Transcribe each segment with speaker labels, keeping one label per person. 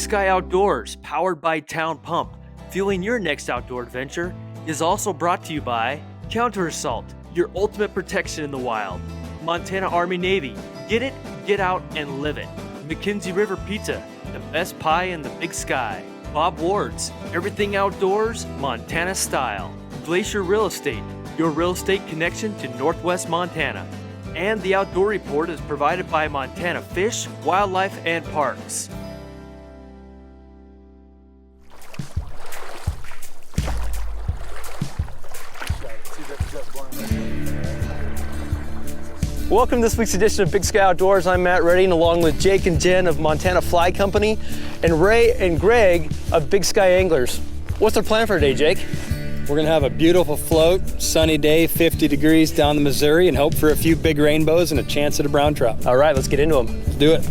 Speaker 1: Sky Outdoors, powered by Town Pump, fueling your next outdoor adventure, is also brought to you by Counter Assault, your ultimate protection in the wild. Montana Army Navy, get it, get out, and live it. McKenzie River Pizza, the best pie in the big sky. Bob Ward's, everything outdoors, Montana style. Glacier Real Estate, your real estate connection to Northwest Montana. And the Outdoor Report is provided by Montana Fish, Wildlife, and Parks. Welcome to this week's edition of Big Sky Outdoors. I'm Matt Redding, along with Jake and Jen of Montana Fly Company, and Ray and Greg of Big Sky Anglers. What's their plan for today, Jake?
Speaker 2: We're gonna have a beautiful float, sunny day, 50 degrees down the Missouri, and hope for a few big rainbows and a chance at a brown trout.
Speaker 1: All right, let's get into them.
Speaker 2: Let's do it.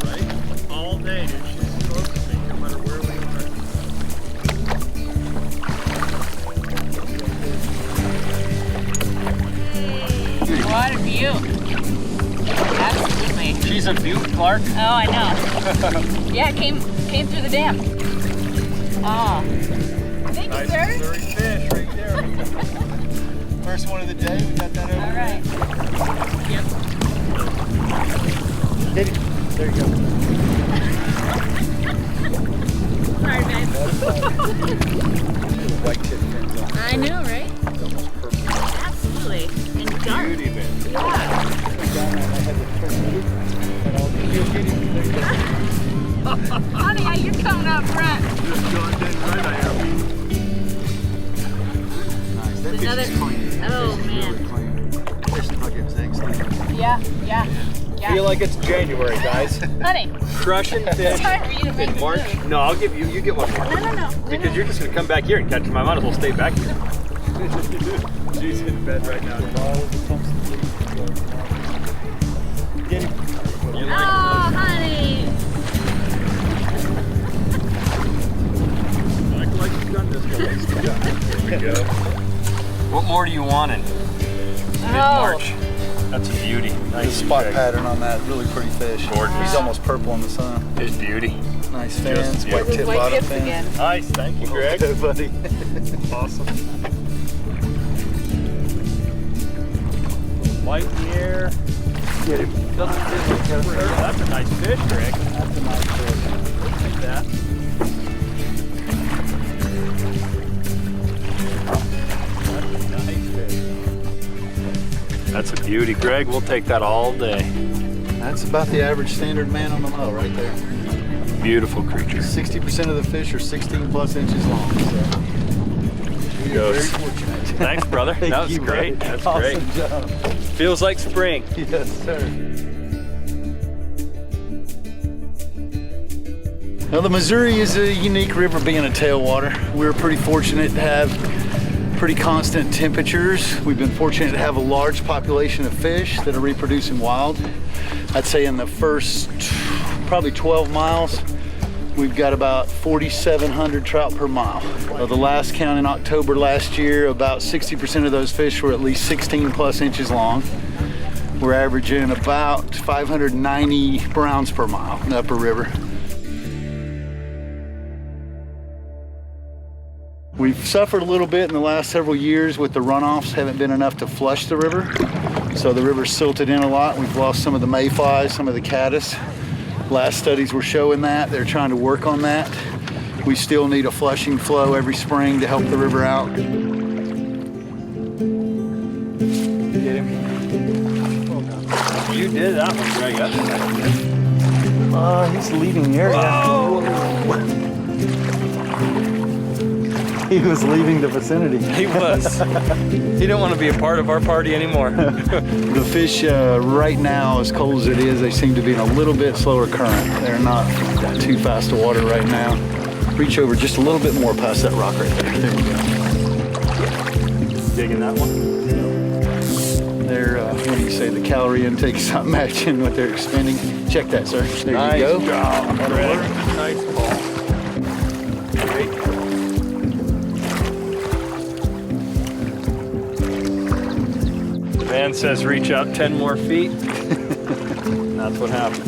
Speaker 3: Right? All day, dude. She's focusing no matter where we
Speaker 4: are. What a view. Absolutely.
Speaker 3: She's a beaut, Clark.
Speaker 4: Oh, I know. Yeah, it came through the dam. Oh. Thank you, sir.
Speaker 3: Missouri fish right there. First one of the day. We got that over.
Speaker 4: All right. Yep.
Speaker 3: There you go.
Speaker 4: Sorry, babe.
Speaker 3: White tip fins on.
Speaker 4: I know, right?
Speaker 3: It's almost perfect.
Speaker 4: Absolutely. And dark.
Speaker 3: Beauty, man.
Speaker 4: Yeah. Honey, you're coming up front.
Speaker 3: Just going dead right, I am. Nice. That fish is clean.
Speaker 4: Oh,
Speaker 3: That fish is
Speaker 4: man.
Speaker 3: really clean. Fish looks like it was eggs too.
Speaker 4: Yeah.
Speaker 2: Feel like it's January, guys.
Speaker 4: Honey,
Speaker 2: Crushing
Speaker 4: it's
Speaker 2: fish
Speaker 4: time for you to make
Speaker 2: in
Speaker 4: the
Speaker 2: March.
Speaker 4: move.
Speaker 2: No, I'll give you, you get one more.
Speaker 4: No.
Speaker 2: Because you're just gonna come back here and catch them. I might as well stay back here.
Speaker 3: She's in bed right now. Get him.
Speaker 4: Oh, honey.
Speaker 3: Like you've done this, guys. There we go.
Speaker 2: What more do you want in mid-March? That's a beauty.
Speaker 5: The
Speaker 2: Nice
Speaker 5: spot
Speaker 2: Greg.
Speaker 5: pattern on that, really pretty fish.
Speaker 2: Gorgeous.
Speaker 5: He's almost purple in the sun.
Speaker 2: It's beauty.
Speaker 5: Nice fins, white tip
Speaker 4: White
Speaker 5: bottom
Speaker 4: tips
Speaker 5: fins.
Speaker 4: again.
Speaker 3: Nice, thank you, Greg.
Speaker 5: Okay, buddy.
Speaker 3: Awesome. Light in the air.
Speaker 5: Get him.
Speaker 3: That's a nice fish, Greg.
Speaker 5: That's a nice fish.
Speaker 3: Take that. That's a nice fish.
Speaker 2: That's a beauty, Greg. We'll take that all day.
Speaker 5: That's about the average standard man on the mow right there.
Speaker 2: Beautiful creature.
Speaker 5: 60% of the fish are 16 plus inches long. So we are
Speaker 2: Goes.
Speaker 5: very fortunate.
Speaker 2: Thanks, brother.
Speaker 5: Thank
Speaker 2: That was
Speaker 5: you,
Speaker 2: great.
Speaker 5: buddy.
Speaker 2: That's
Speaker 5: Awesome
Speaker 2: great.
Speaker 5: job.
Speaker 2: Feels like spring.
Speaker 5: Yes, sir. Now, the Missouri is a unique river being a tailwater. We're pretty fortunate to have pretty constant temperatures. We've been fortunate to have a large population of fish that are reproducing wild. I'd say in the first probably 12 miles, we've got about 4,700 trout per mile. The last count in October last year, about 60% of those fish were at least 16 plus inches long. We're averaging about 590 browns per mile in the upper river. We've suffered a little bit in the last several years with the runoffs, haven't been enough to flush the river. So the river's silted in a lot. We've lost some of the mayflies, some of the caddis. Last studies were showing that. They're trying to work on that. We still need a flushing flow every spring to help the river out. Get him.
Speaker 2: You did that one, Greg.
Speaker 5: He's leaving the area.
Speaker 2: Oh!
Speaker 5: He was leaving the vicinity.
Speaker 2: He was. He didn't want to be a part of our party anymore.
Speaker 5: The fish right now, as cold as it is, they seem to be in a little bit slower current. They're not too fast to water right now. Reach over just a little bit more past that rock right there. There we go.
Speaker 2: Digging that one?
Speaker 5: Their, what do you say, the calorie intake is not matching what they're expending. Check that, sir. There
Speaker 2: Nice
Speaker 5: you go.
Speaker 2: job, Greg.
Speaker 3: Nice ball.
Speaker 2: Great. The man says reach out 10 more feet. That's what happened.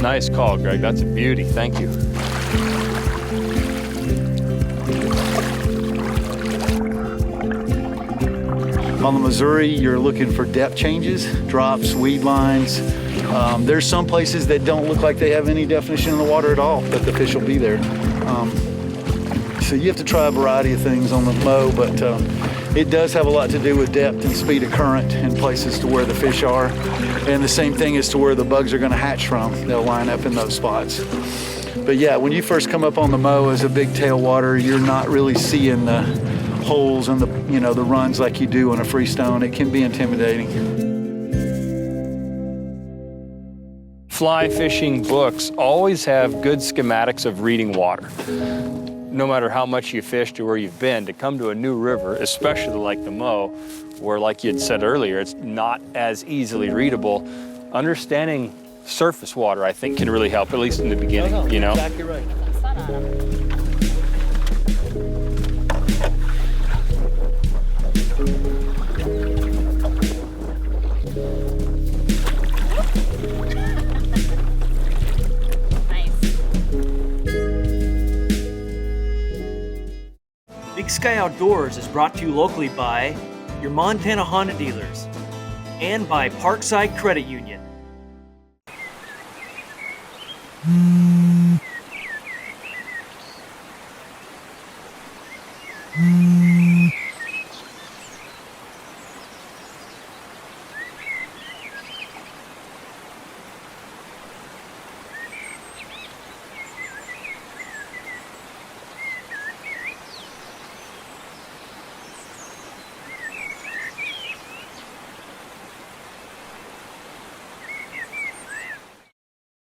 Speaker 2: Nice call, Greg. That's a beauty. Thank you.
Speaker 5: On the Missouri, you're looking for depth changes, drops, weed lines. There's some places that don't look like they have any definition in the water at all, but the fish will be there. So you have to try a variety of things on the mow, but it does have a lot to do with depth and speed of current in places to where the fish are. And the same thing as to where the bugs are gonna hatch from. They'll line up in those spots. But yeah, when you first come up on the mow as a big tailwater, you're not really seeing the holes and the runs like you do on a freestone. It can be intimidating.
Speaker 2: Fly fishing books always have good schematics of reading water. No matter how much you fished or where you've been, to come to a new river, especially like the Mo, where like you had said earlier, it's not as easily readable, understanding surface water, I think, can really help, at least in the beginning, you know?
Speaker 5: Exactly right.
Speaker 4: Sun on 'em.
Speaker 1: Big Sky Outdoors is brought to you locally by your Montana Honda dealers and by Parkside Credit Union.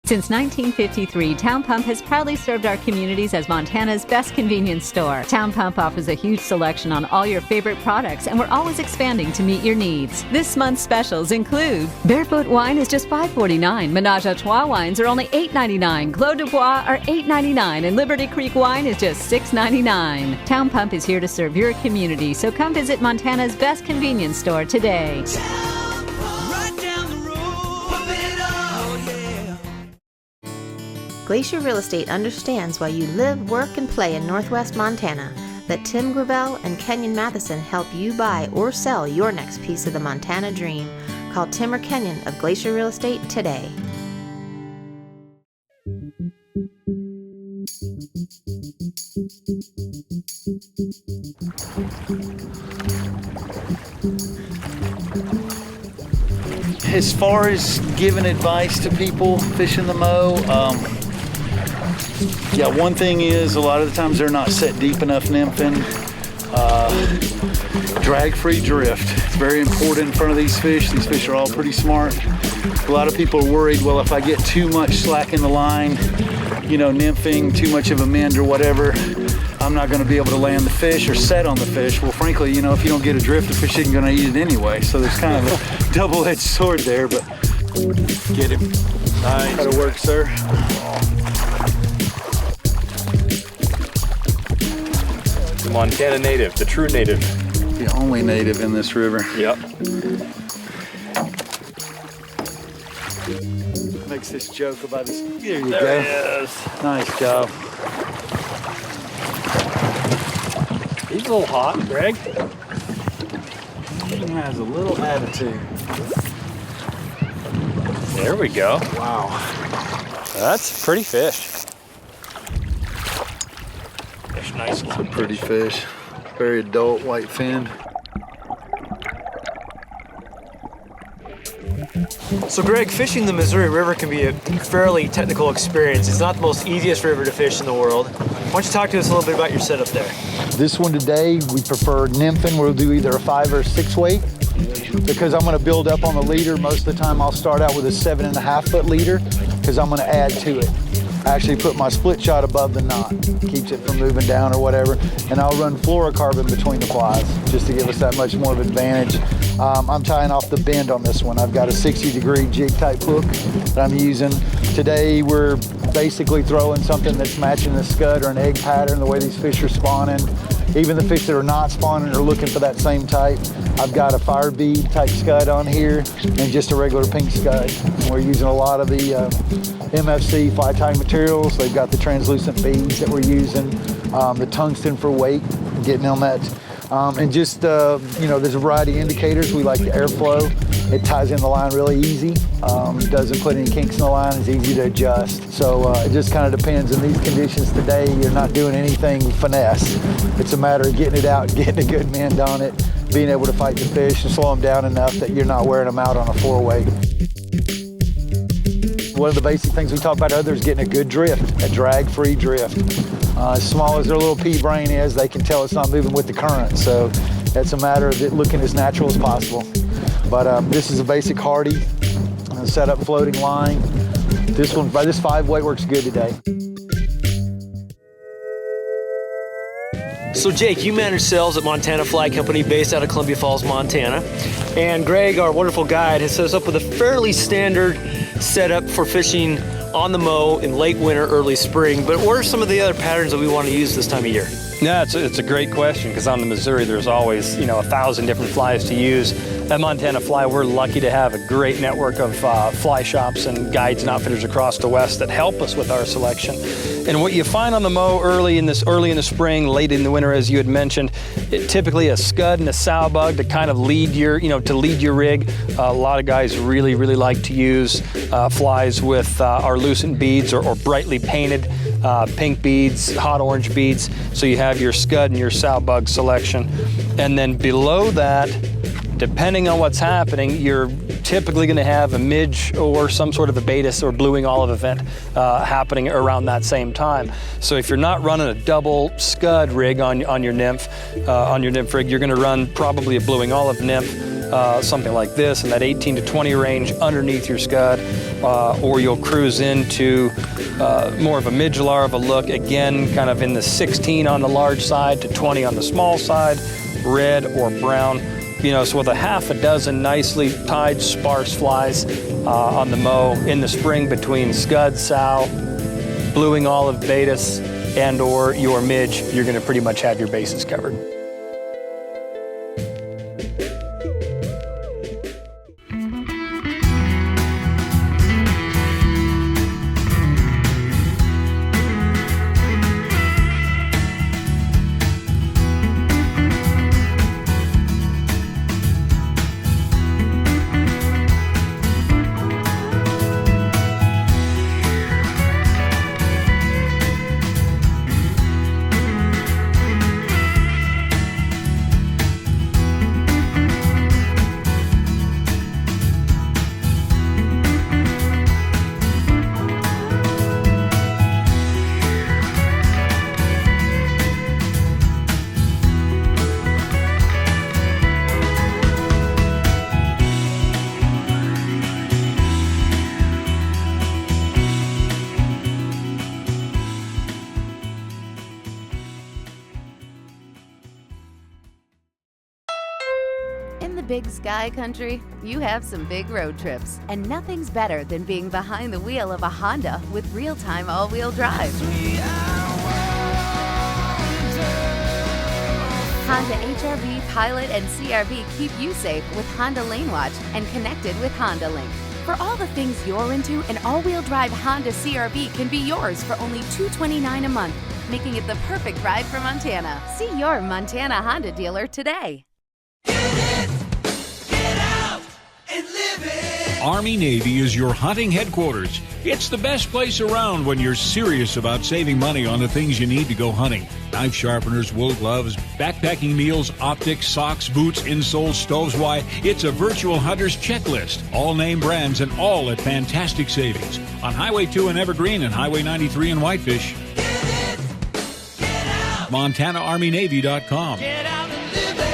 Speaker 6: Since 1953, Town Pump has proudly served our communities as Montana's best convenience store. Town Pump offers a huge selection on all your favorite products, and we're always expanding to meet your needs. This month's specials include Barefoot wine is just $5.49, Menage a Trois wines are only $8.99, Clos du Bois are $8.99, and Liberty Creek wine is just $6.99. Town Pump is here to serve your community, so come visit Montana's best convenience store today.
Speaker 7: Glacier Real Estate understands why you live, work, and play in Northwest Montana. Let Tim Gravel and Kenyon Matheson help you buy or sell your next piece of the Montana dream. Call Tim or Kenyon of Glacier Real Estate today.
Speaker 5: As far as giving advice to people fishing the Mo, yeah, one thing is a lot of the times they're not set deep enough nymphing. Drag-free drift. It's very important in front of these fish. These fish are all pretty smart. A lot of people are worried, well, if I get too much slack in the line, you know, nymphing, too much of a mend or whatever, I'm not going to be able to land the fish or set on the fish. Well, frankly, you know, if you don't get a drift, the fish isn't going to eat it anyway. So there's kind of a double-edged sword there, but get him. Nice. That'll work, sir.
Speaker 2: The Montana native, the true native.
Speaker 5: The only native in this river.
Speaker 2: Yep.
Speaker 5: Makes this joke about this. There you
Speaker 2: There
Speaker 5: go.
Speaker 2: he is.
Speaker 5: Nice job.
Speaker 2: He's a little hot, Greg.
Speaker 5: He has a little attitude.
Speaker 2: There we go.
Speaker 5: Wow.
Speaker 2: That's a pretty fish. Fish nice.
Speaker 5: It's a pretty fish. Very adult, white finned.
Speaker 1: So Greg, fishing the Missouri River can be a fairly technical experience. It's not the most easiest river to fish in the world. Why don't you talk to us a little bit about your setup there?
Speaker 5: This one today, we prefer nymphing. We'll do either a 5 or 6 weight because I'm gonna build up on the leader. Most of the time I'll start out with a 7.5 foot leader because I'm gonna add to it. I actually put my split shot above the knot, keeps it from moving down or whatever, and I'll run fluorocarbon between the plies just to give us that much more of advantage. I'm tying off the bend on this one. I've got a 60-degree jig type hook that I'm using. Today we're basically throwing something that's matching the scud or an egg pattern, the way these fish are spawning. Even the fish that are not spawning are looking for that same type. I've got a fire bead type scud on here and just a regular pink scud. We're using a lot of the MFC fly tying materials. They've got the translucent beads that we're using, the tungsten for weight, getting on that. And just, there's a variety of indicators. We like the airflow. It ties in the line really easy. Doesn't put any kinks in the line. It's easy to adjust. So it just kind of depends. In these conditions today, you're not doing anything finesse. It's a matter of getting it out, getting a good mend on it, being able to fight the fish and slow them down enough that you're not wearing them out on a 4-weight. One of the basic things we talk about others is getting a good drift, a drag-free drift. As small as their little pea brain is, they can tell it's not moving with the current. So it's a matter of it looking as natural as possible. But this is a basic Hardy set up floating line. This 5-weight works good today.
Speaker 1: So Jake, you manage sales at Montana Fly Company based out of Columbia Falls, Montana. And Greg, our wonderful guide, has set us up with a fairly standard setup for fishing on the mow in late winter, early spring. But what are some of the other patterns that we want to use this time of year?
Speaker 2: Yeah, it's a great question, because on the Missouri there's always 1,000 different flies to use. At Montana Fly, we're lucky to have a great network of fly shops and guides and outfitters across the West that help us with our selection. And what you find on the mow early in the spring, late in the winter, as you had mentioned, typically a scud and a sow bug to kind of lead your rig. A lot of guys really like to use flies with our lucent beads or brightly painted pink beads, hot orange beads. So you have your scud and your sow bug selection. And then below that, depending on what's happening, you're typically going to have a midge or some sort of a Baetis or blueing olive event happening around that same time. So if you're not running a double scud rig on your nymph rig, you're going to run probably a blueing olive nymph, something like this, in that 18 to 20 range underneath your scud, or you'll cruise into more of a midge larva look, again, kind of in the 16 on the large side to 20 on the small side, red or brown. So with a half a dozen nicely tied sparse flies on the mow in the spring between scud, sow, blueing olive, Baetis, and or your midge, you're going to pretty much have your bases covered.
Speaker 8: Big Sky Country, you have some big road trips, and nothing's better than being behind the wheel of a Honda with real-time all-wheel drive. Honda HR-V, Pilot, and CR-V keep you safe with Honda Lane Watch and connected with Honda Link. For all the things you're into, an all-wheel drive Honda CR-V can be yours for only $229 a month, making it the perfect ride for Montana. See your Montana Honda dealer today.
Speaker 9: Army-Navy is your hunting headquarters. It's the best place around when you're serious about saving money on the things you need to go hunting. Knife sharpeners, wool gloves, backpacking meals, optics, socks, boots, insoles, stoves. Why, it's a virtual hunter's checklist. All name brands and all at fantastic savings. On Highway 2 in Evergreen and Highway 93 in Whitefish. MontanaArmyNavy.com.
Speaker 10: Get out and live it.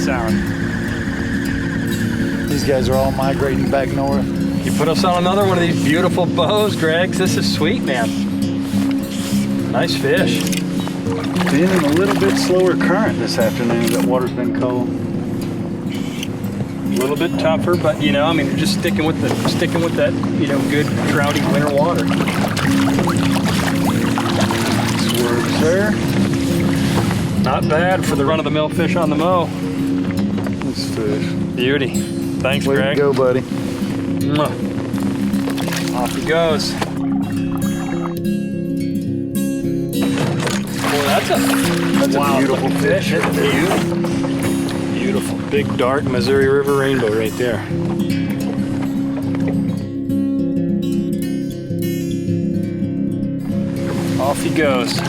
Speaker 2: sound.
Speaker 5: These guys are all migrating back north.
Speaker 2: You put us on another one of these beautiful bows, Greg. This is sweet, man. Nice fish.
Speaker 5: Been in a little bit slower current this afternoon. That water's been cold.
Speaker 2: A little bit tougher, but you know, I mean, just sticking with that, you know, good trouty winter water.
Speaker 5: Swerves there.
Speaker 2: Not bad for the run-of-the-mill fish on the mow.
Speaker 5: This fish.
Speaker 2: Beauty. Thanks,
Speaker 5: Way
Speaker 2: Greg.
Speaker 5: to go, buddy.
Speaker 2: Mwah. Off he goes. Boy, that's a beautiful fish. Beautiful. Big, dark Missouri River rainbow right there. Off he goes.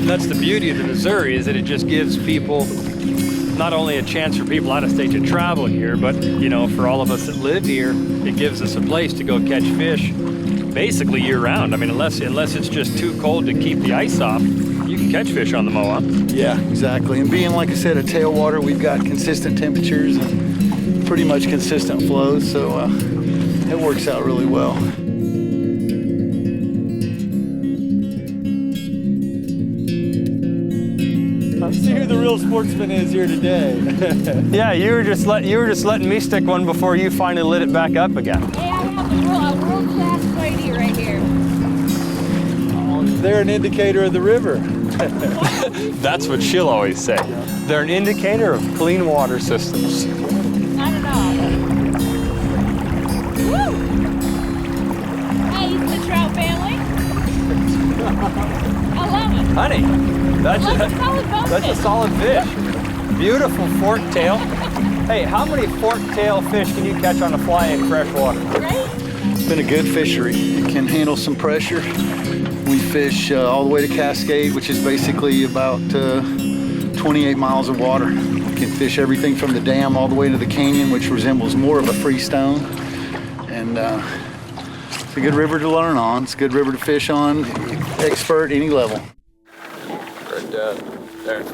Speaker 2: That's the beauty of the Missouri, is that it just gives people not only a chance for people out of state to travel here, but you know, for all of us that live here, it gives us a place to go catch fish basically year round. I mean, unless it's just too cold to keep the ice off, you can catch fish on the mow, huh?
Speaker 5: Yeah, exactly. And being, like I said, a tailwater, we've got consistent temperatures and pretty much consistent flows, so it works out really well.
Speaker 3: See who the real sportsman is here today.
Speaker 2: Yeah, you were just letting me stick one before you finally lit it back up again.
Speaker 4: Hey, I have a world-class lady right here.
Speaker 3: They're an indicator of the river.
Speaker 2: That's what she'll always say. They're an indicator of clean water systems.
Speaker 4: Not at all. Woo! Hey, it's the trout family. I love it.
Speaker 2: Honey, that's a solid fish. Beautiful fork tail. Hey, how many fork tail fish can you catch on a fly in fresh water?
Speaker 4: Right?
Speaker 5: It's been a good fishery. It can handle some pressure. We fish all the way to Cascade, which is basically about 28 miles of water. We can fish everything from the dam all the way to the canyon, which resembles more of a freestone. And it's a good river to learn on. It's a good river to fish on. Expert, any level.
Speaker 2: Right there.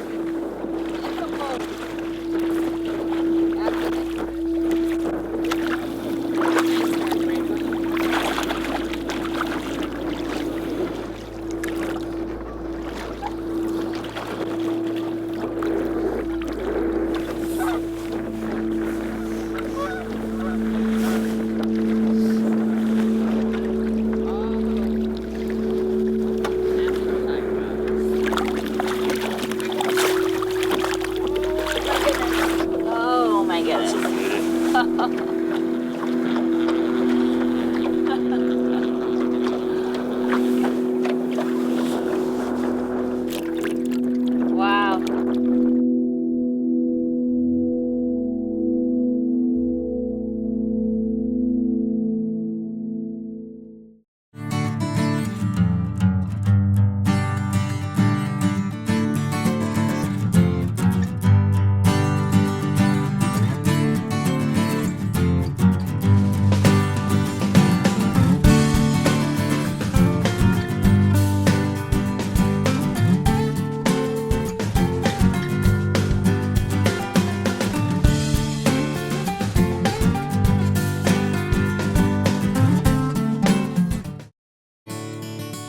Speaker 4: Oh my goodness. Wow.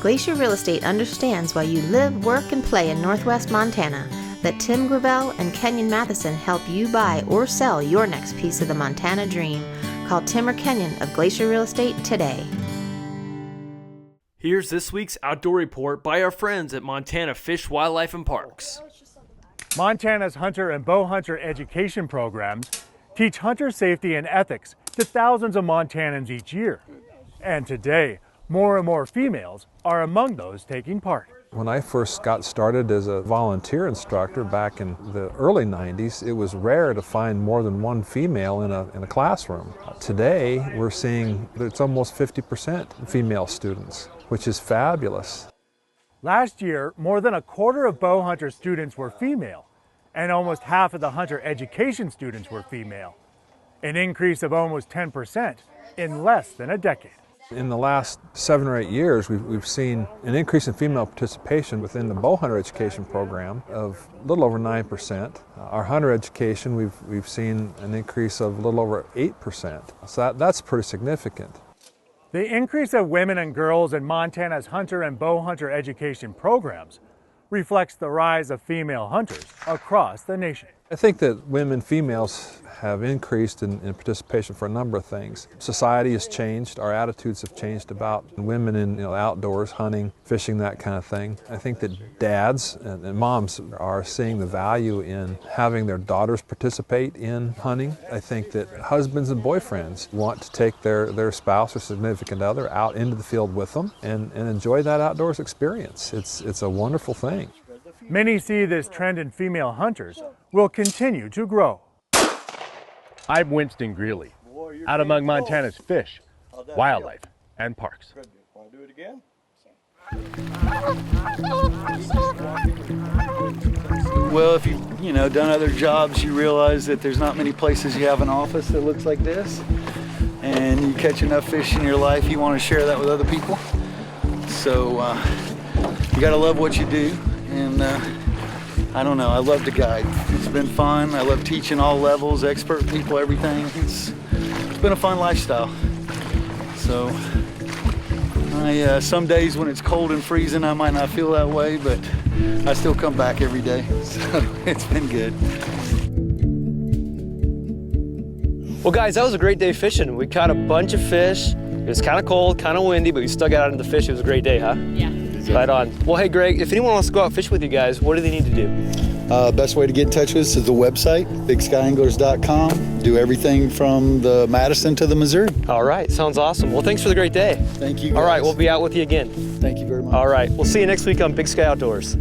Speaker 7: Glacier Real Estate understands why you live, work, and play in Northwest Montana. Let Tim Gravel and Kenyon Matheson help you buy or sell your next piece of the Montana dream. Call Tim or Kenyon of Glacier Real Estate today.
Speaker 1: Here's this week's outdoor report by our friends at Montana Fish, Wildlife, and Parks.
Speaker 10: Montana's hunter and bow hunter education programs teach hunter safety and ethics to thousands of Montanans each year. And today, more and more females are among those taking part.
Speaker 11: When I first got started as a volunteer instructor back in the early 90s, it was rare to find more than one female in a classroom. Today, we're seeing that it's almost 50% female students, which is fabulous.
Speaker 10: Last year, more than a quarter of bow hunter students were female, and almost half of the hunter education students were female, an increase of almost 10% in less than a decade.
Speaker 11: In the last 7 or 8 years, we've seen an increase in female participation within the bow hunter education program of a little over 9%. Our hunter education, we've seen an increase of a little over 8%. So that's pretty significant.
Speaker 10: The increase of women and girls in Montana's hunter and bow hunter education programs reflects the rise of female hunters across the nation.
Speaker 11: I think that women and females have increased in participation for a number of things. Society has changed, our attitudes have changed about women in outdoors, hunting, fishing, that kind of thing. I think that dads and moms are seeing the value in having their daughters participate in hunting. I think that husbands and boyfriends want to take their spouse or significant other out into the field with them and enjoy that outdoors experience. It's a wonderful thing.
Speaker 10: Many see this trend in female hunters will continue to grow. I'm Winston Greeley, out among Montana's fish, wildlife, and parks.
Speaker 3: Want to do it again?
Speaker 5: Well, if you've done other jobs, you realize that there's not many places you have an office that looks like this. And you catch enough fish in your life, you want to share that with other people. So you got to love what you do. And I don't know, I love to guide. It's been fun. I love teaching all levels, expert people, everything. It's been a fun lifestyle. So some days when it's cold and freezing, I might not feel that way, but I still come back every day. So it's been good.
Speaker 1: Well guys, that was a great day fishing. We caught a bunch of fish. It was kind of cold, kind of windy, but we still got out into the fish. It was a great day, huh?
Speaker 4: Yeah.
Speaker 1: Right on. Well, hey Greg, if anyone wants to go out fish with you guys, what do they need to do?
Speaker 5: Best way to get in touch with us is the website, bigskyanglers.com. Do everything from the Madison to the Missouri.
Speaker 1: All right, sounds awesome. Well, thanks for the great day.
Speaker 5: Thank you, guys.
Speaker 1: All right, we'll be out with you again.
Speaker 5: Thank you very much.
Speaker 1: All right, we'll see you next week on Big Sky Outdoors.